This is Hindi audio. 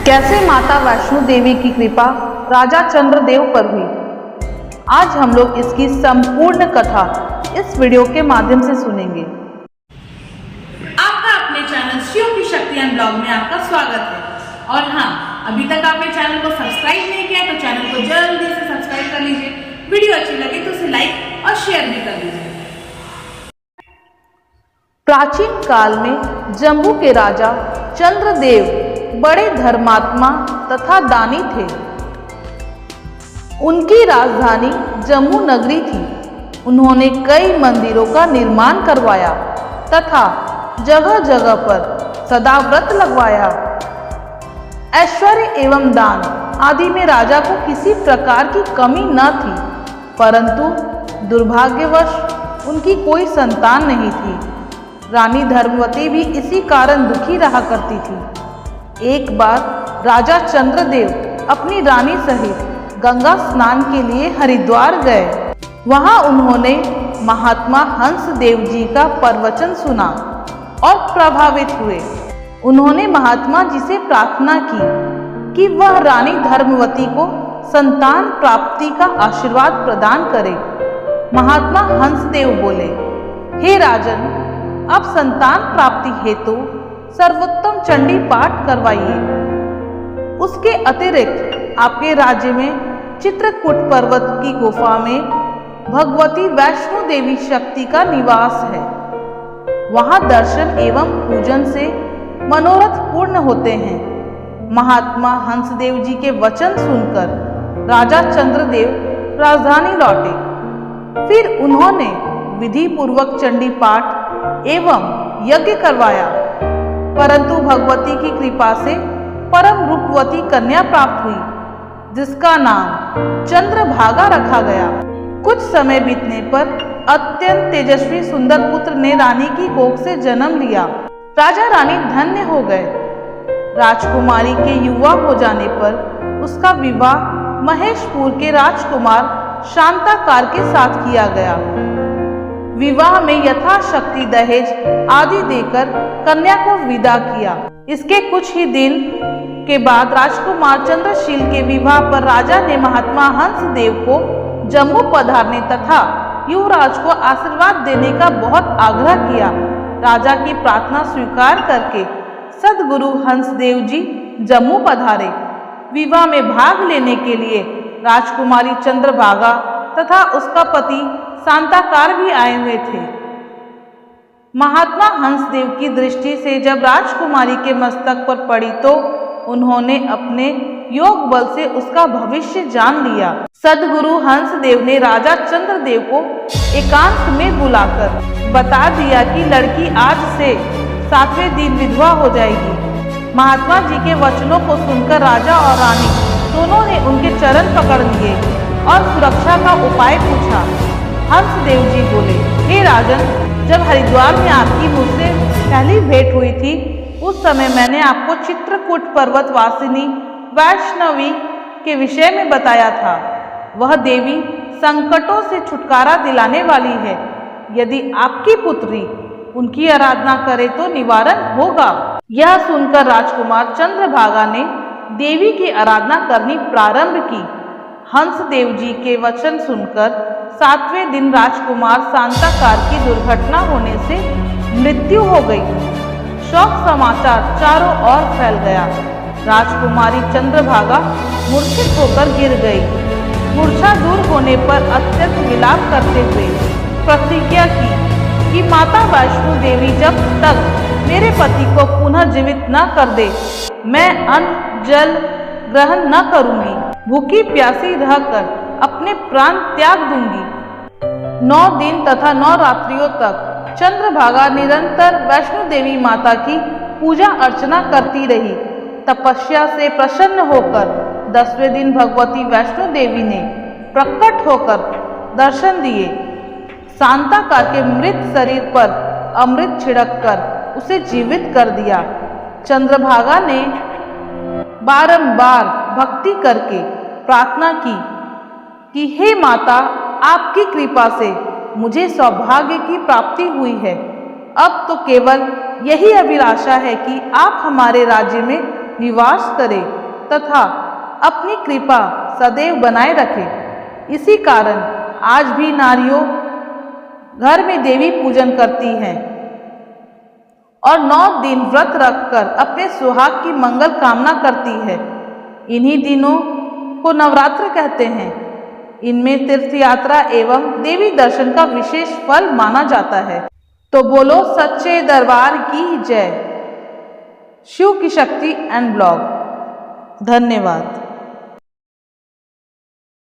कैसे माता वैष्णो देवी की कृपा राजा चंद्रदेव पर हुई। आज हम लोग इसकी संपूर्ण कथा इस वीडियो के माध्यम से सुनेंगे। आपका अपने चैनल शिव की शक्तियां ब्लॉग में आपका स्वागत है। और हाँ, अभी तक आपने चैनल को सब्सक्राइब नहीं किया तो चैनल को जल्दी से सब्सक्राइब कर लीजिए। वीडियो अच्छी लगे तो उसे लाइक और शेयर भी कर लीजिए। प्राचीन काल में जम्मू के राजा चंद्रदेव बड़े धर्मात्मा तथा दानी थे। उनकी राजधानी जम्मू नगरी थी। उन्होंने कई मंदिरों का निर्माण करवाया तथा जगह जगह पर सदा व्रत लगवाया। ऐश्वर्य एवं दान आदि में राजा को किसी प्रकार की कमी न थी, परंतु दुर्भाग्यवश उनकी कोई संतान नहीं थी। रानी धर्मवती भी इसी कारण दुखी रहा करती थी। एक बार राजा चंद्रदेव अपनी रानी सहित गंगा स्नान के लिए हरिद्वार गए। वहां उन्होंने महात्मा हंस देव जी का प्रवचन सुना और प्रभावित हुए। उन्होंने महात्मा जी से प्रार्थना की कि वह रानी धर्मवती को संतान प्राप्ति का आशीर्वाद प्रदान करे। महात्मा हंस देव बोले, हे राजन, आप संतान प्राप्ति हेतु सर्वोत्तम चंडी पाठ करवाइए। उसके अतिरिक्त आपके राज्य में चित्रकूट पर्वत की गुफा में भगवती वैष्णो देवी शक्ति का निवास है। वहां दर्शन एवं पूजन से मनोरथ पूर्ण होते हैं। महात्मा हंसदेव जी के वचन सुनकर राजा चंद्रदेव राजधानी लौटे। फिर उन्होंने विधि पूर्वक चंडी पाठ एवं यज्ञ करवाया, परंतु भगवती की कृपा से परम रूपवती कन्या प्राप्त हुई, जिसका नाम चंद्रभागा रखा गया। कुछ समय बीतने पर अत्यंत तेजस्वी सुंदर पुत्र ने रानी की कोख से जन्म लिया। राजा रानी धन्य हो गए। राजकुमारी के युवा हो जाने पर उसका विवाह महेशपुर के राजकुमार शांताकार के साथ किया गया। विवाह में यथाशक्ति दहेज आदि देकर कन्या को विदा किया। इसके कुछ ही दिन के बाद राजकुमार चंद्रशील के विवाह पर राजा ने महात्मा हंस देव को जम्मू पधारने तथा युवराज को आशीर्वाद देने का बहुत आग्रह किया। राजा की प्रार्थना स्वीकार करके सद्गुरु हंसदेव जी जम्मू पधारे। विवाह में भाग लेने के लिए राजकुमारी चंद्रभागा तथा उसका पति शांताकार भी आए हुए थे। महात्मा हंसदेव की दृष्टि से जब राजकुमारी के मस्तक पर पड़ी तो उन्होंने अपने योग बल से उसका भविष्य जान लिया। सद्गुरु हंसदेव ने राजा चंद्रदेव को एकांत में बुलाकर बता दिया कि लड़की आज से 7वें दिन विधवा हो जाएगी। महात्मा जी के वचनों को सुनकर राजा और रानी दोनों ने उनके चरण पकड़ लिए और सुरक्षा का उपाय पूछा। हंसदेव जी बोले, हे राजन, जब हरिद्वार में आपकी मुझसे पहली भेंट हुई थी उस समय मैंने आपको चित्रकूट पर्वत वासिनी वैष्णवी के विषय में बताया था। वह देवी संकटों से छुटकारा दिलाने वाली है। यदि आपकी पुत्री उनकी आराधना करे तो निवारण होगा। यह सुनकर राजकुमार चंद्रभागा ने देवी की आराधना करनी प्रारंभ की। हंसदेव जी के वचन सुनकर 7वें दिन राजकुमार शांताकार की दुर्घटना होने से मृत्यु हो गई। शोक समाचार चारों ओर फैल गया। राजकुमारी चंद्रभागा मूर्छित होकर गिर गई। मूर्छा दूर होने पर अत्यंत विलाप करते हुए प्रतिज्ञा की कि माता वैष्णो देवी जब तक मेरे पति को पुनः जीवित न कर दे, मैं अन्न जल ग्रहण न करूंगी। भूखी प्यासी रहकर अपने प्राण त्याग दूंगी। 9 दिन तथा 9 रात्रियों तक चंद्रभागा निरंतर वैष्णो देवी माता की पूजा अर्चना करती रही। तपस्या से प्रसन्न होकर 10वें दिन भगवती वैष्णो देवी ने प्रकट होकर दर्शन दिए। शांताकार के मृत शरीर पर अमृत छिड़ककर उसे जीवित कर दिया। चंद्रभागा ने बारंबार भक्ति करके प्रार्थना की कि हे माता, आपकी कृपा से मुझे सौभाग्य की प्राप्ति हुई है। अब तो केवल यही अभिलाषा है कि आप हमारे राज्य में निवास करें। तथा अपनी कृपा सदैव बनाए रखे। इसी कारण आज भी नारियों घर में देवी पूजन करती हैं और 9 दिन व्रत रखकर अपने सुहाग की मंगल कामना करती है। इन्हीं दिनों को नवरात्र कहते हैं। इनमें तीर्थ यात्रा एवं देवी दर्शन का विशेष फल माना जाता है। तो बोलो सच्चे दरबार की जय। शिव की शक्ति एंड ब्लॉग। धन्यवाद।